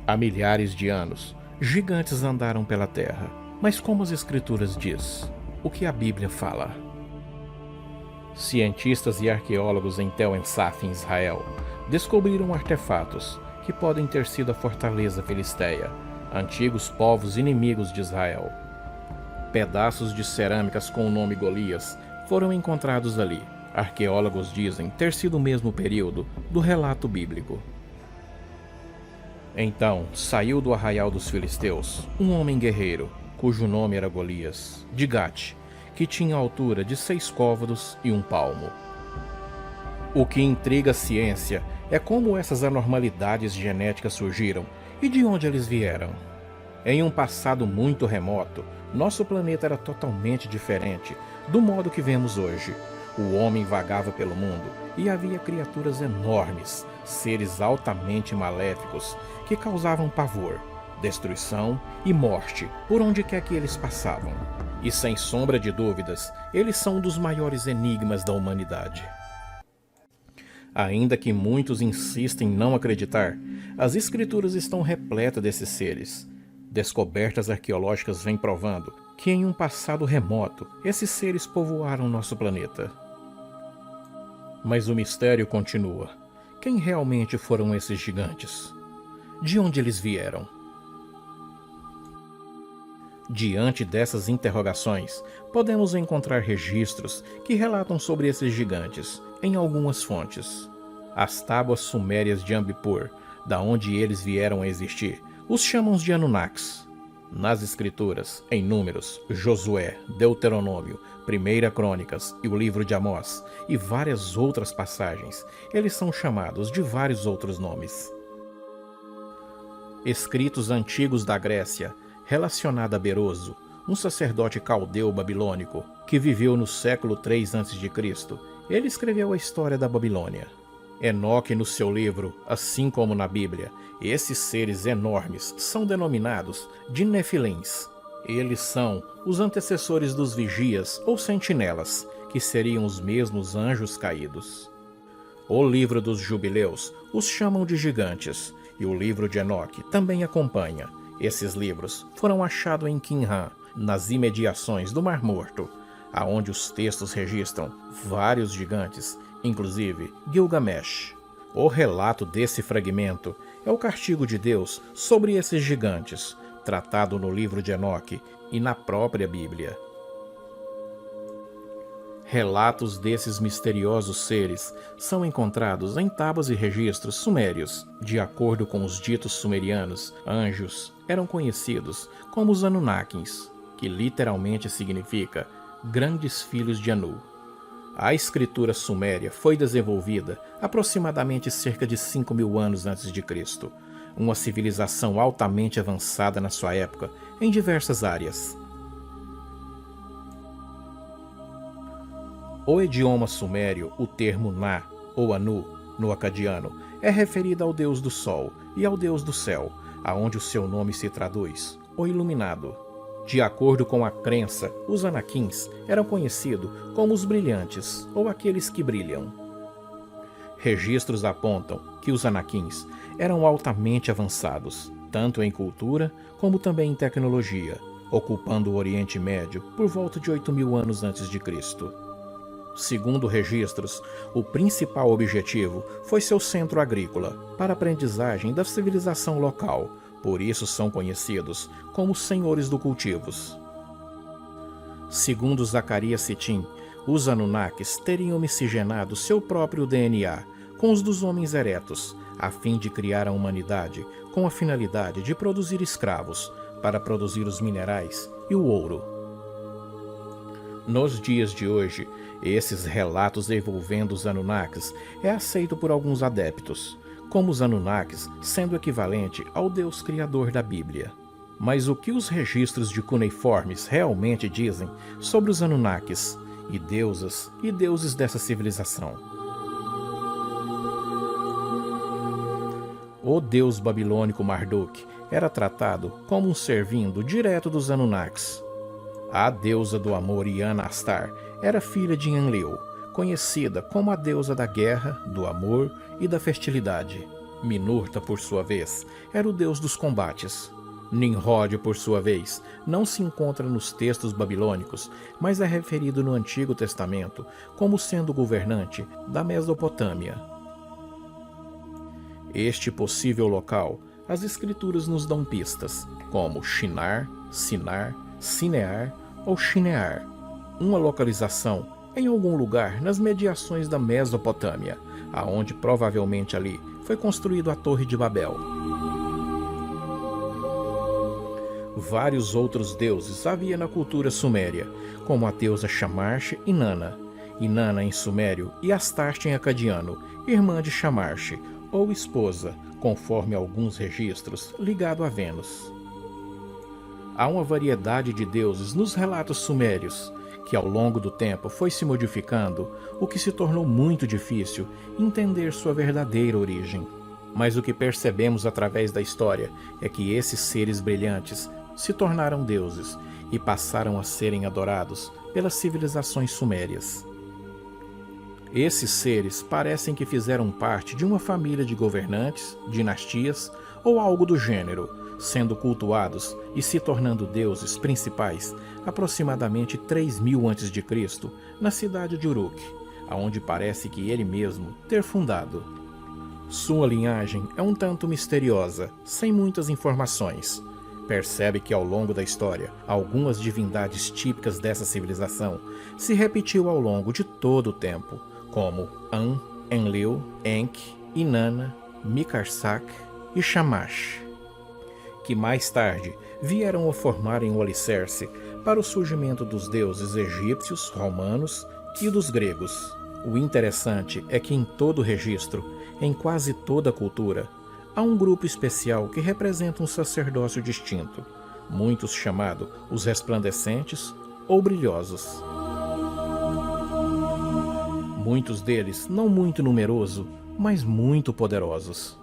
Há milhares de anos, gigantes andaram pela terra. Mas como as escrituras diz? O que a Bíblia fala? Cientistas e arqueólogos em Tel Ensaf, em Israel, descobriram artefatos que podem ter sido a fortaleza filisteia, antigos povos inimigos de Israel. Pedaços de cerâmicas com o nome Golias foram encontrados ali. Arqueólogos dizem ter sido o mesmo período do relato bíblico. Então saiu do arraial dos filisteus um homem guerreiro, cujo nome era Golias, de Gate, que tinha altura de 6 côvados e 1 palmo. O que intriga a ciência é como essas anormalidades genéticas surgiram e de onde eles vieram. Em um passado muito remoto, nosso planeta era totalmente diferente do modo que vemos hoje. O homem vagava pelo mundo e havia criaturas enormes, seres altamente maléficos que causavam pavor, destruição e morte por onde quer que eles passavam. E sem sombra de dúvidas, eles são um dos maiores enigmas da humanidade. Ainda que muitos insistem em não acreditar, as escrituras estão repletas desses seres. Descobertas arqueológicas vêm provando que em um passado remoto, esses seres povoaram nosso planeta. Mas o mistério continua. Quem realmente foram esses gigantes? De onde eles vieram? Diante dessas interrogações, podemos encontrar registros que relatam sobre esses gigantes em algumas fontes. As tábuas sumérias de Ambipur, da onde eles vieram a existir, os chamam de Anunnakis. Nas escrituras, em Números, Josué, Deuteronômio, 1 Crônicas e o livro de Amós, e várias outras passagens, eles são chamados de vários outros nomes. Escritos antigos da Grécia, relacionada a Beroso, um sacerdote caldeu babilônico que viveu no século 3 a.C., ele escreveu a história da Babilônia. Enoque, no seu livro, assim como na Bíblia, esses seres enormes são denominados de Nefilins. Eles são os antecessores dos vigias ou sentinelas, que seriam os mesmos anjos caídos. O livro dos Jubileus os chamam de gigantes, e o livro de Enoque também acompanha. Esses livros foram achados em Qumran, nas imediações do Mar Morto, aonde os textos registram vários gigantes, inclusive Gilgamesh. O relato desse fragmento é o castigo de Deus sobre esses gigantes, tratado no livro de Enoque e na própria Bíblia. Relatos desses misteriosos seres são encontrados em tábuas e registros sumérios. De acordo com os ditos sumerianos, anjos eram conhecidos como os Anunnakis, que literalmente significa grandes filhos de Anu. A escritura suméria foi desenvolvida aproximadamente cerca de 5.000 anos antes de Cristo, uma civilização altamente avançada na sua época em diversas áreas. O idioma sumério, o termo Na, ou Anu, no acadiano, é referido ao deus do sol e ao deus do céu, aonde o seu nome se traduz, o iluminado. De acordo com a crença, os Anaquins eram conhecidos como os brilhantes, ou aqueles que brilham. Registros apontam que os Anaquins eram altamente avançados, tanto em cultura como também em tecnologia, ocupando o Oriente Médio por volta de 8.000 anos antes de Cristo. Segundo registros, o principal objetivo foi seu centro agrícola, para a aprendizagem da civilização local, por isso são conhecidos como senhores do cultivos. Segundo Zacarias Sitchin, os Anunnakis teriam miscigenado seu próprio DNA com os dos homens eretos, a fim de criar a humanidade com a finalidade de produzir escravos, para produzir os minerais e o ouro. Nos dias de hoje, esses relatos envolvendo os Anunnakis é aceito por alguns adeptos, como os Anunnakis sendo equivalente ao Deus criador da Bíblia. Mas o que os registros de cuneiformes realmente dizem sobre os Anunnakis e deusas e deuses dessa civilização? O deus babilônico Marduk era tratado como um ser vindo direto dos Anunnakis. A deusa do amor Yanastar era filha de Enlil, conhecida como a deusa da guerra, do amor e da fertilidade. Ninurta, por sua vez, era o deus dos combates. Nimrod, por sua vez, não se encontra nos textos babilônicos, mas é referido no Antigo Testamento como sendo governante da Mesopotâmia. Este possível local, as escrituras nos dão pistas, como Shinar, Sinar, Sinear ou Shinear, uma localização em algum lugar nas mediações da Mesopotâmia, aonde provavelmente ali foi construída a Torre de Babel. Vários outros deuses havia na cultura suméria, como a deusa Shamash e Nana. Inanna em sumério e Astarte em acadiano, irmã de Shamash, ou esposa, conforme alguns registros, ligado a Vênus. Há uma variedade de deuses nos relatos sumérios, que ao longo do tempo foi se modificando, o que se tornou muito difícil entender sua verdadeira origem. Mas o que percebemos através da história é que esses seres brilhantes se tornaram deuses e passaram a serem adorados pelas civilizações sumérias. Esses seres parecem que fizeram parte de uma família de governantes, dinastias ou algo do gênero, sendo cultuados e se tornando deuses principais aproximadamente 3000 a.C., na cidade de Uruk, aonde parece que ele mesmo ter fundado. Sua linhagem é um tanto misteriosa, sem muitas informações. Percebe que ao longo da história, algumas divindades típicas dessa civilização se repetiu ao longo de todo o tempo, como An, Enlil, Enki, Inanna, Mikarsaq e Shamash, que mais tarde vieram a formarem o alicerce para o surgimento dos deuses egípcios, romanos e dos gregos. O interessante é que em todo registro, em quase toda cultura, há um grupo especial que representa um sacerdócio distinto, muitos chamados os resplandecentes ou brilhosos. Muitos deles não muito numerosos, mas muito poderosos.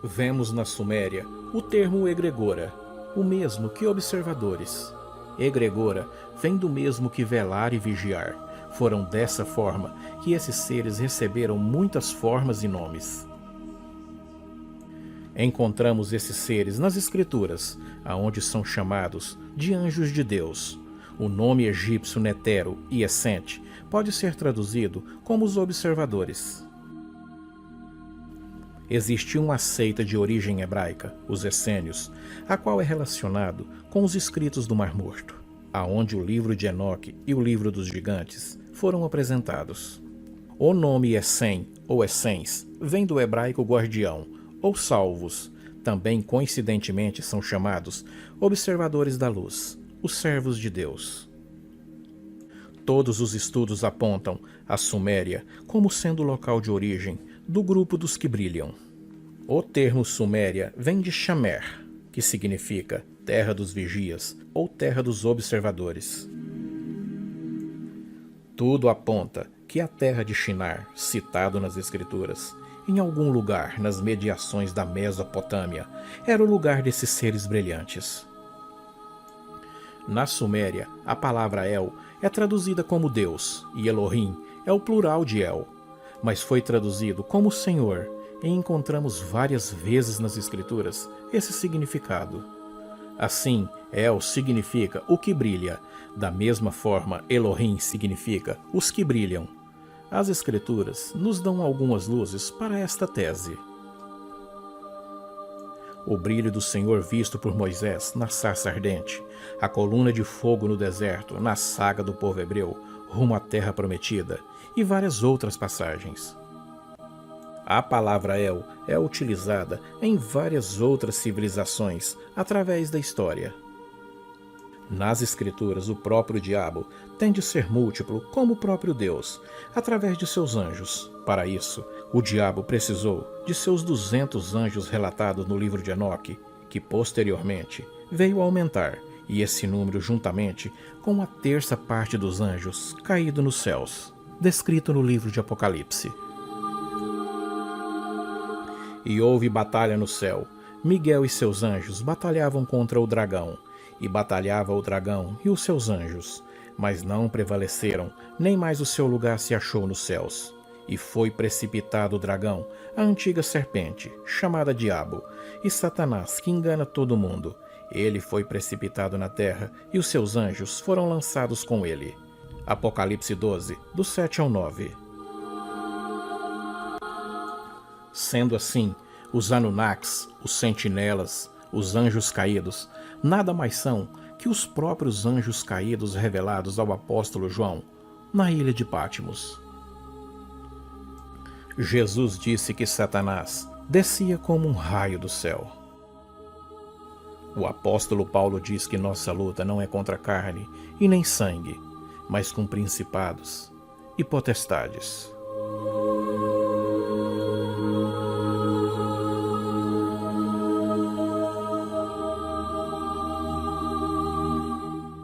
Vemos na Suméria o termo egregora, o mesmo que observadores. Egregora vem do mesmo que velar e vigiar. Foram dessa forma que esses seres receberam muitas formas e nomes. Encontramos esses seres nas Escrituras, aonde são chamados de anjos de Deus. O nome egípcio Netero e Essente pode ser traduzido como os observadores. Existia uma seita de origem hebraica, os essênios, a qual é relacionado com os escritos do Mar Morto, aonde o livro de Enoque e o livro dos gigantes foram apresentados. O nome Essem ou Essens vem do hebraico guardião ou salvos. Também coincidentemente são chamados observadores da luz, os servos de Deus. Todos os estudos apontam a Suméria como sendo o local de origem do grupo dos que brilham. O termo Suméria vem de Shamer, que significa terra dos vigias ou terra dos observadores. Tudo aponta que a terra de Shinar, citado nas Escrituras, em algum lugar nas mediações da Mesopotâmia, era o lugar desses seres brilhantes. Na Suméria, a palavra El é traduzida como Deus, e Elohim é o plural de El, mas foi traduzido como Senhor, e encontramos várias vezes nas Escrituras esse significado. Assim, El significa o que brilha, da mesma forma Elohim significa os que brilham. As Escrituras nos dão algumas luzes para esta tese. O brilho do Senhor visto por Moisés na sarça ardente, a coluna de fogo no deserto, na saga do povo hebreu, rumo à terra prometida, e várias outras passagens. A palavra El é utilizada em várias outras civilizações através da história. Nas Escrituras, o próprio diabo tem de ser múltiplo como o próprio Deus, através de seus anjos. Para isso, o diabo precisou de seus 200 anjos relatados no livro de Enoque, que posteriormente veio a aumentar, e esse número juntamente com a terça parte dos anjos caído nos céus, descrito no livro de Apocalipse. E houve batalha no céu. Miguel e seus anjos batalhavam contra o dragão, e batalhava o dragão e os seus anjos, mas não prevaleceram, nem mais o seu lugar se achou nos céus. E foi precipitado o dragão, a antiga serpente, chamada Diabo, e Satanás, que engana todo mundo. Ele foi precipitado na terra, e os seus anjos foram lançados com ele. Apocalipse 12, do 7 ao 9. Sendo assim, os Anunnakis, os sentinelas, os anjos caídos, nada mais são que os próprios anjos caídos revelados ao apóstolo João, na ilha de Patmos. Jesus disse que Satanás descia como um raio do céu. O apóstolo Paulo diz que nossa luta não é contra carne e nem sangue, mas com principados e potestades.